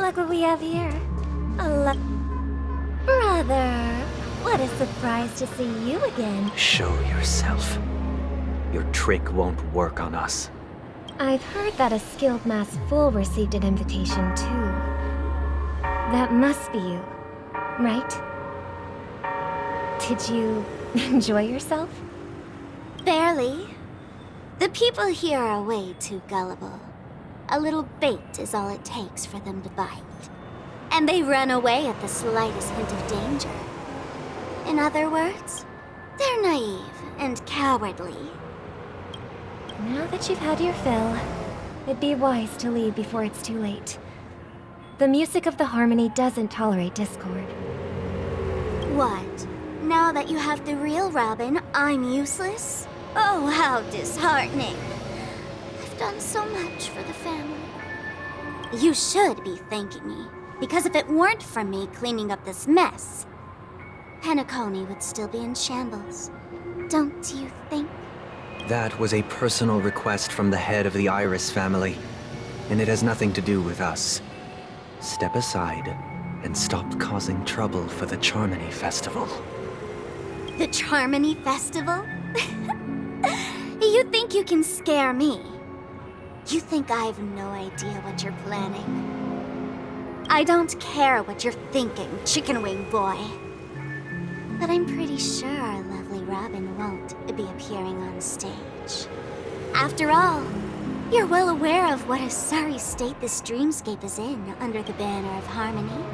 Look what we have here. Brother, what a surprise to see you again. Show yourself. Your trick won't work on us. I've heard that a skilled masked fool received an invitation too. That must be you, right? Did you enjoy yourself? Barely. The people here are way too gullible. A little bait is all it takes for them to bite. And they run away at the slightest hint of danger. In other words, they're naive and cowardly. Now that you've had your fill, it'd be wise to leave before it's too late. The music of the harmony doesn't tolerate discord. What? Now that you have the real Robin, I'm useless? Oh, how disheartening. I've done so much for the family. You should be thanking me, because if it weren't for me cleaning up this mess, Penacony would still be in shambles. Don't you think? That was a personal request from the head of the Iris family, and it has nothing to do with us. Step aside and stop causing trouble for the Charmony Festival. The Charmony Festival? You think you can scare me? You think I have no idea what you're planning? I don't care what you're thinking, chicken wing boy. But I'm pretty sure our lovely Robin won't be appearing on stage. After all, you're well aware of what a sorry state this dreamscape is in under the banner of harmony.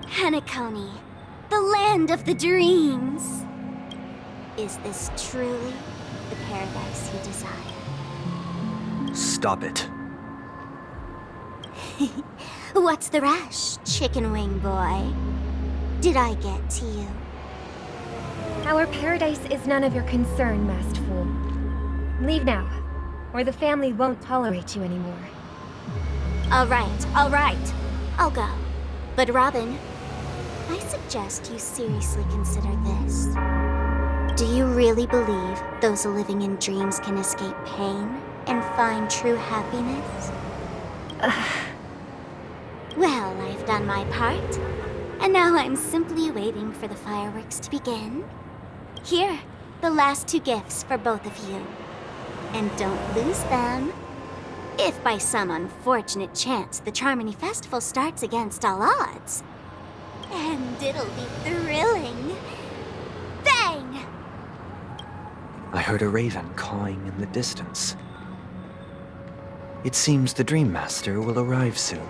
Penacony, the land of the dreams. Is this truly the paradise you desire? Stop it. What's the rush, chicken wing boy? Did I get to you? Our paradise is none of your concern, masked fool. Leave now, or the family won't tolerate you anymore. All right. I'll go. But Robin, I suggest you seriously consider this. Do you really believe those living in dreams can escape pain and find true happiness? Well, I've done my part, and now I'm simply waiting for the fireworks to begin. Here, the last 2 gifts for both of you. And don't lose them. If by some unfortunate chance the Charmony Festival starts against all odds. And it'll be thrilling. Bang! I heard a raven cawing in the distance. It seems the Dream Master will arrive soon.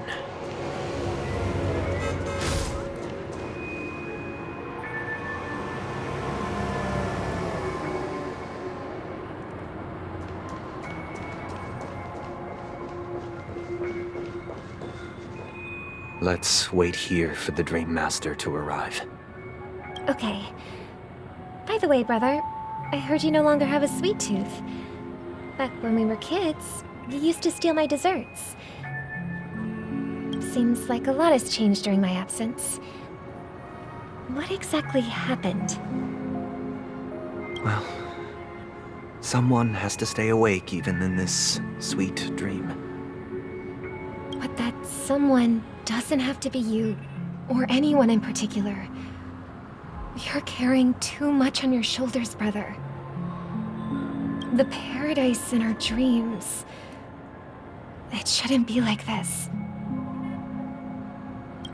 Let's wait here for the Dream Master to arrive. Okay. By the way, brother, I heard you no longer have a sweet tooth. Back when we were kids, you used to steal my desserts. Seems like a lot has changed during my absence. What exactly happened? Well, someone has to stay awake even in this sweet dream. But that someone doesn't have to be you, or anyone in particular. You're carrying too much on your shoulders, brother. The paradise in our dreams. It shouldn't be like this.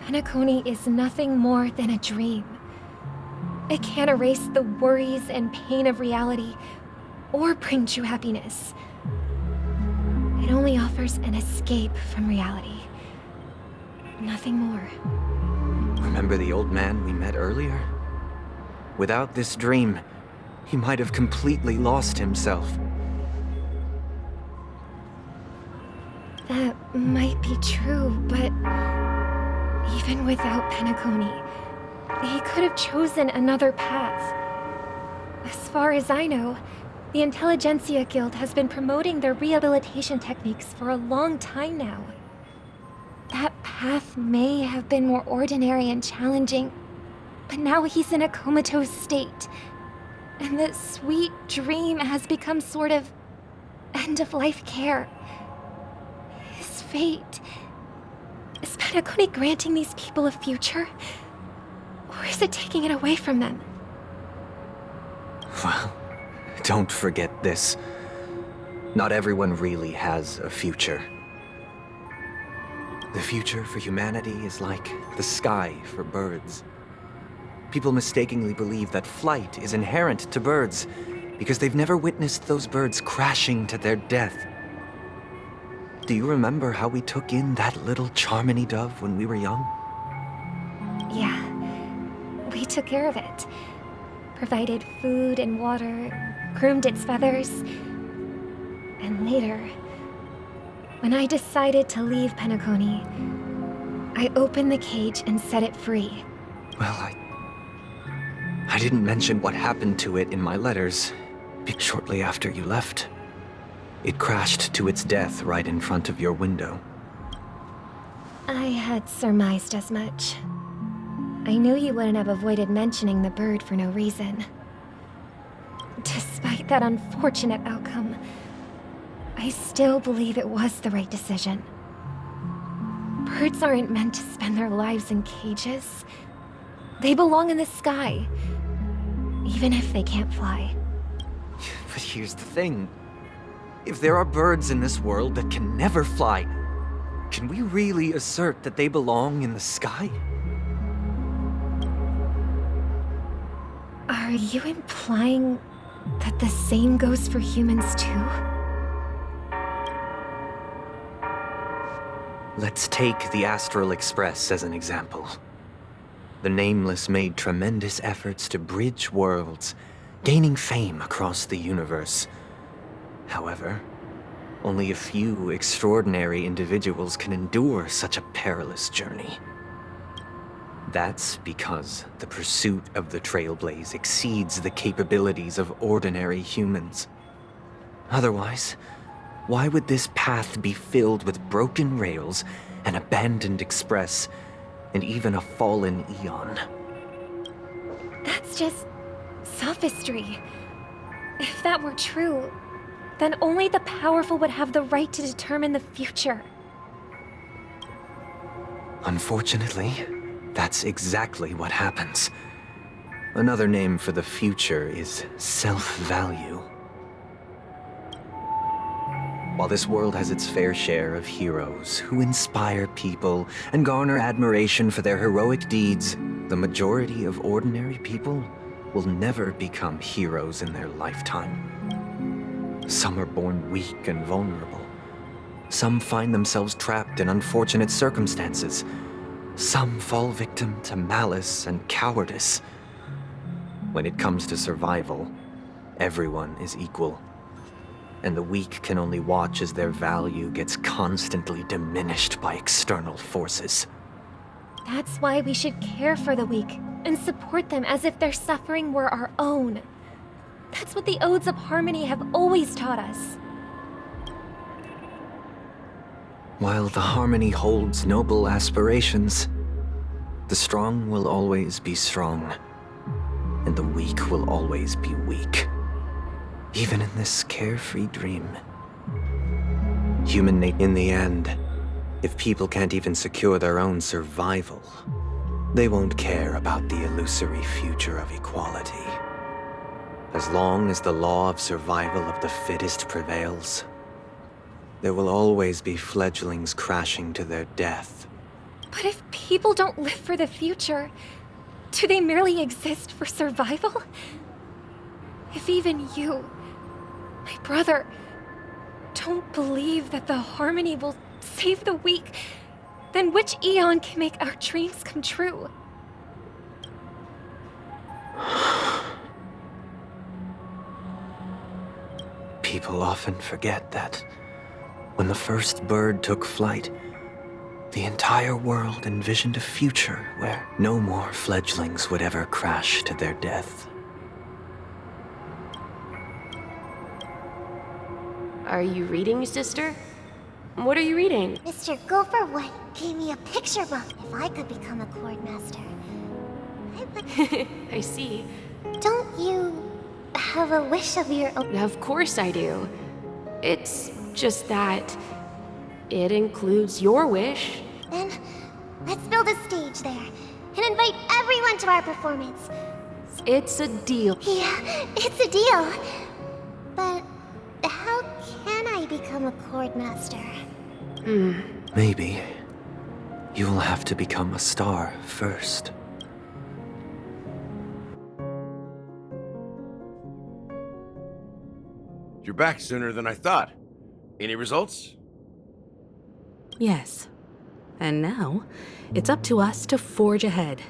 Penacony is nothing more than a dream. It can't erase the worries and pain of reality, or bring true happiness. It only offers an escape from reality. Nothing more. Remember the old man we met earlier? Without this dream, he might have completely lost himself. That might be true, but even without Penacony, he could have chosen another path. As far as I know, the Intelligentsia Guild has been promoting their rehabilitation techniques for a long time now. That path may have been more ordinary and challenging, but now he's in a comatose state, and the sweet dream has become sort of end-of-life care. fate? Is Penacony granting these people a future? Or is it taking it away from them? Well, don't forget this. Not everyone really has a future. The future for humanity is like the sky for birds. People mistakenly believe that flight is inherent to birds because they've never witnessed those birds crashing to their death. Do you remember how we took in that little Charmony dove when we were young? Yeah. We took care of it. Provided food and water, groomed its feathers. And later, when I decided to leave Penacony, I opened the cage and set it free. Well, I didn't mention what happened to it in my letters. Shortly after you left, it crashed to its death right in front of your window. I had surmised as much. I knew you wouldn't have avoided mentioning the bird for no reason. Despite that unfortunate outcome, I still believe it was the right decision. Birds aren't meant to spend their lives in cages. They belong in the sky, even if they can't fly. But here's the thing. If there are birds in this world that can never fly, can we really assert that they belong in the sky? Are you implying that the same goes for humans too? Let's take the Astral Express as an example. The Nameless made tremendous efforts to bridge worlds, gaining fame across the universe. However, only a few extraordinary individuals can endure such a perilous journey. That's because the pursuit of the Trailblaze exceeds the capabilities of ordinary humans. Otherwise, why would this path be filled with broken rails, an abandoned express, and even a fallen Eon? That's just sophistry. If that were true, then only the powerful would have the right to determine the future. Unfortunately, that's exactly what happens. Another name for the future is self-value. While this world has its fair share of heroes who inspire people and garner admiration for their heroic deeds, the majority of ordinary people will never become heroes in their lifetime. Some are born weak and vulnerable. Some find themselves trapped in unfortunate circumstances. Some fall victim to malice and cowardice. When it comes to survival, everyone is equal. And the weak can only watch as their value gets constantly diminished by external forces. That's why we should care for the weak and support them as if their suffering were our own. That's what the Odes of Harmony have always taught us. While the Harmony holds noble aspirations, the strong will always be strong, and the weak will always be weak. Even in this carefree dream. Human nature, in the end, if people can't even secure their own survival, they won't care about the illusory future of equality. As long as the law of survival of the fittest prevails, there will always be fledglings crashing to their death. But if people don't live for the future, do they merely exist for survival? If even you, my brother, don't believe that the Harmony will save the weak, then which Eon can make our dreams come true? People often forget that when the first bird took flight, the entire world envisioned a future where no more fledglings would ever crash to their death. Are you reading, sister? What are you reading? Mr. Gopherwood gave me a picture book if I could become a chord master. I would... I see. Don't you have a wish of your own? Of course I do. It's just that It includes your wish. Then, let's build a stage there, and invite everyone to our performance. It's a deal. Yeah, it's a deal. But how can I become a chord master? Maybe you will have to become a star first. You're back sooner than I thought. Any results? Yes. And now, it's up to us to forge ahead.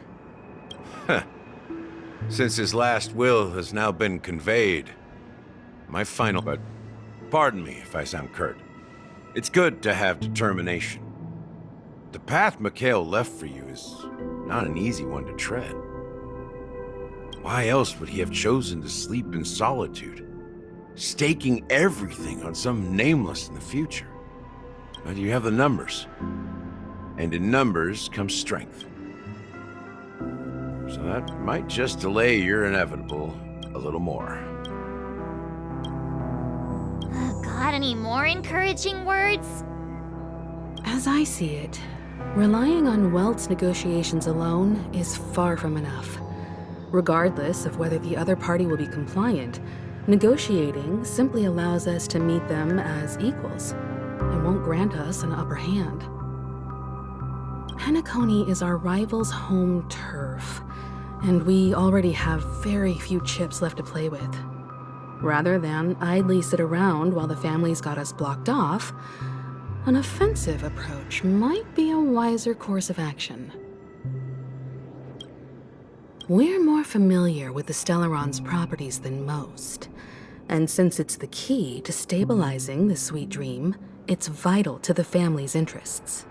Since his last will has now been conveyed, my final... But pardon me if I sound curt. It's good to have determination. The path Mikhail left for you is not an easy one to tread. Why else would he have chosen to sleep in solitude, staking everything on some nameless in the future? But you have the numbers, and in numbers comes strength. So that might just delay your inevitable a little more. Got any more encouraging words? As I see it, relying on Welt's negotiations alone is far from enough. Regardless of whether the other party will be compliant, negotiating simply allows us to meet them as equals. It won't grant us an upper hand. Penacony is our rival's home turf, and we already have very few chips left to play with. Rather than idly sit around while the family's got us blocked off, an offensive approach might be a wiser course of action. We're more familiar with the Stellaron's properties than most, and since it's the key to stabilizing the sweet dream, it's vital to the family's interests.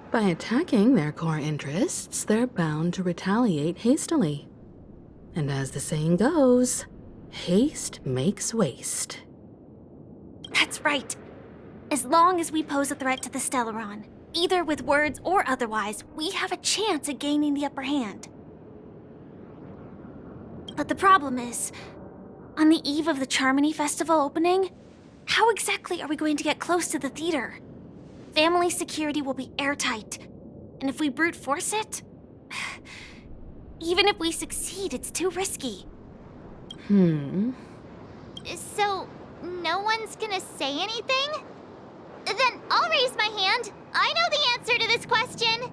By attacking their core interests, they're bound to retaliate hastily. And as the saying goes, haste makes waste. That's right. As long as we pose a threat to the Stellaron, either with words or otherwise, we have a chance at gaining the upper hand. But the problem is, on the eve of the Charmony Festival opening, how exactly are we going to get close to the theater? Family security will be airtight, and if we brute force it, even if we succeed, it's too risky. So, no one's gonna say anything? Then I'll raise my hand. I know the answer to this question.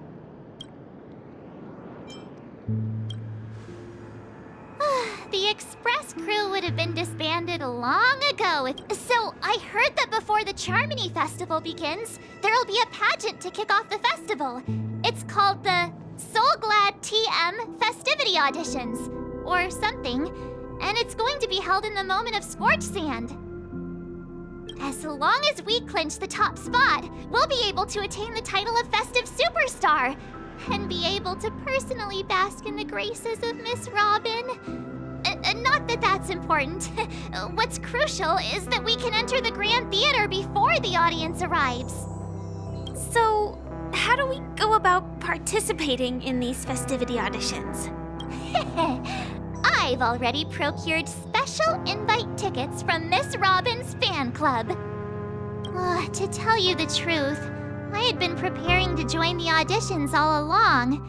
The Express crew would have been disbanded long ago. So I heard that before the Charmony Festival begins, there'll be a pageant to kick off the festival. It's called the Soul Glad TM Festivity Auditions, or something, and it's going to be held in the moment of Scorch Sand. As long as we clinch the top spot, we'll be able to attain the title of Festive Superstar, and be able to personally bask in the graces of Miss Robin. Not that that's important. What's crucial is that we can enter the Grand Theater before the audience arrives. So, how do we go about participating in these festivity auditions? I've already procured special invite tickets from Miss Robin's fan club. To tell you the truth, I had been preparing to join the auditions all along,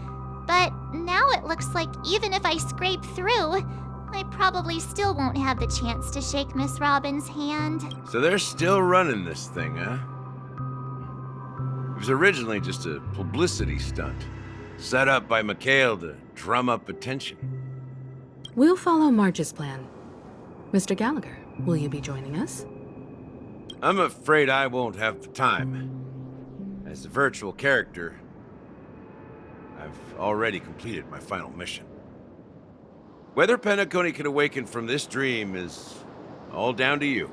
but now it looks like even if I scrape through, I probably still won't have the chance to shake Miss Robin's hand. So they're still running this thing, huh? It was originally just a publicity stunt, set up by Mikhail to drum up attention. We'll follow Marge's plan. Mr. Gallagher, will you be joining us? I'm afraid I won't have the time. As a virtual character, I've already completed my final mission. Whether Penacony can awaken from this dream is all down to you.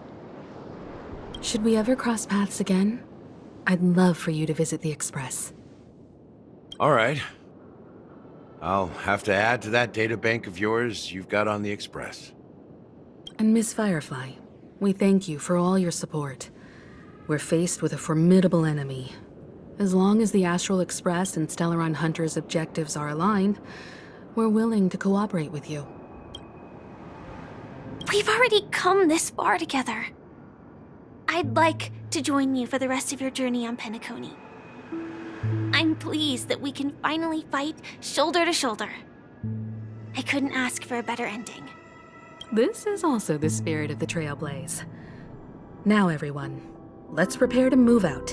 Should we ever cross paths again? I'd love for you to visit the Express. All right. I'll have to add to that databank of yours you've got on the Express. And Miss Firefly, we thank you for all your support. We're faced with a formidable enemy. As long as the Astral Express and Stellaron Hunter's objectives are aligned, we're willing to cooperate with you. We've already come this far together. I'd like to join you for the rest of your journey on Penacony. I'm pleased that we can finally fight shoulder to shoulder. I couldn't ask for a better ending. This is also the spirit of the Trailblaze. Now, everyone, let's prepare to move out.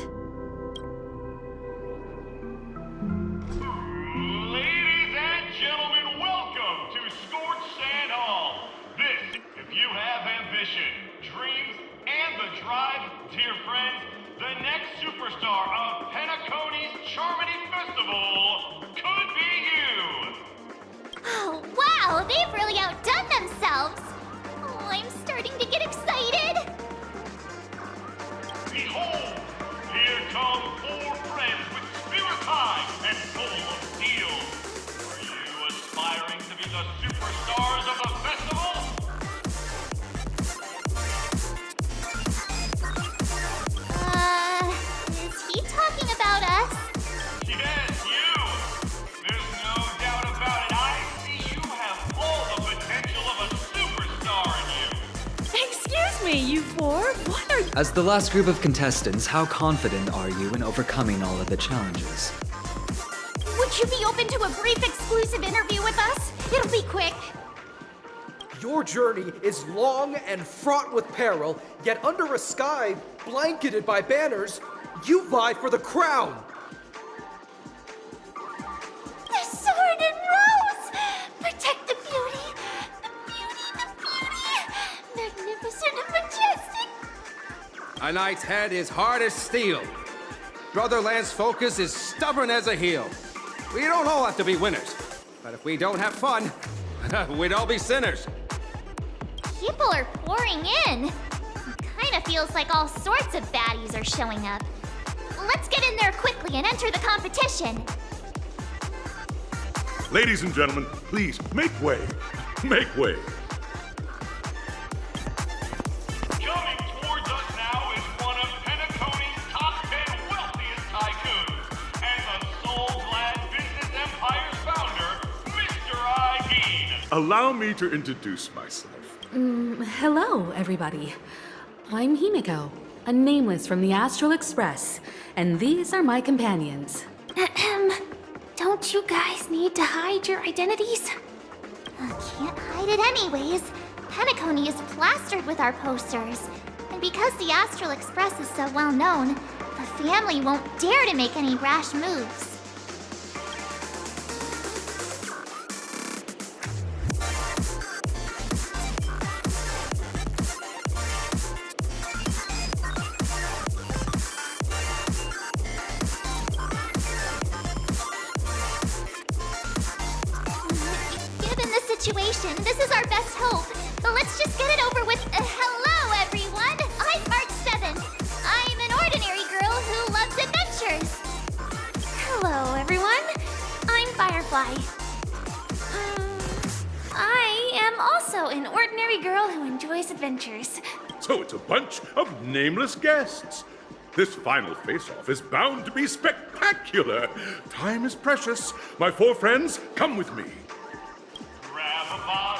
Ladies and gentlemen, welcome to Scorched Sand Hall. This, if you have ambition, dreams, and the drive, dear friends, the next superstar of Penacony's Charmony Festival could be you. Oh, wow! They've really outdone themselves! Oh, I'm starting to get excited! Behold, here come 4 friends with spirit high and full of steel. Are you aspiring to be the superstars of the festival? Is he talking about us? Yes, you! There's no doubt about it. I see you have all the potential of a superstar in you. Excuse me, you 4? What are you? As the last group of contestants, how confident are you in overcoming all of the challenges? Would you be open to a brief exclusive interview with us? It'll be quick. Your journey is long and fraught with peril, yet under a sky blanketed by banners, you vie for the crown. The sword and rose! Protect the beauty! The beauty, the beauty! Magnificent and majestic! A knight's head is hard as steel. Brother Lance's focus is stubborn as a heel. We don't all have to be winners, but if we don't have fun, we'd all be sinners. People are pouring in. It kind of feels like all sorts of baddies are showing up. Let's get in there quickly and enter the competition. Ladies and gentlemen, please make way. Make way. Coming towards us now is one of Penacony's top 10 wealthiest tycoons and the soul-glad business empire's founder, Mr. Aigeen. Allow me to introduce myself. Hello, everybody. I'm Himiko, a nameless from the Astral Express, and these are my companions. Don't you guys need to hide your identities? Can't hide it anyways. Penacony is plastered with our posters. And because the Astral Express is so well known, the family won't dare to make any rash moves. Given the situation, this is our best hope. But let's just get it over with. Hello, everyone. I'm March 7th. I'm an ordinary girl who loves adventures. Hello, everyone. I'm Firefly. I am also an ordinary girl who enjoys adventures. So it's a bunch of nameless guests. This final face-off is bound to be spectacular. Time is precious. My 4 friends, come with me. Grab a bottle.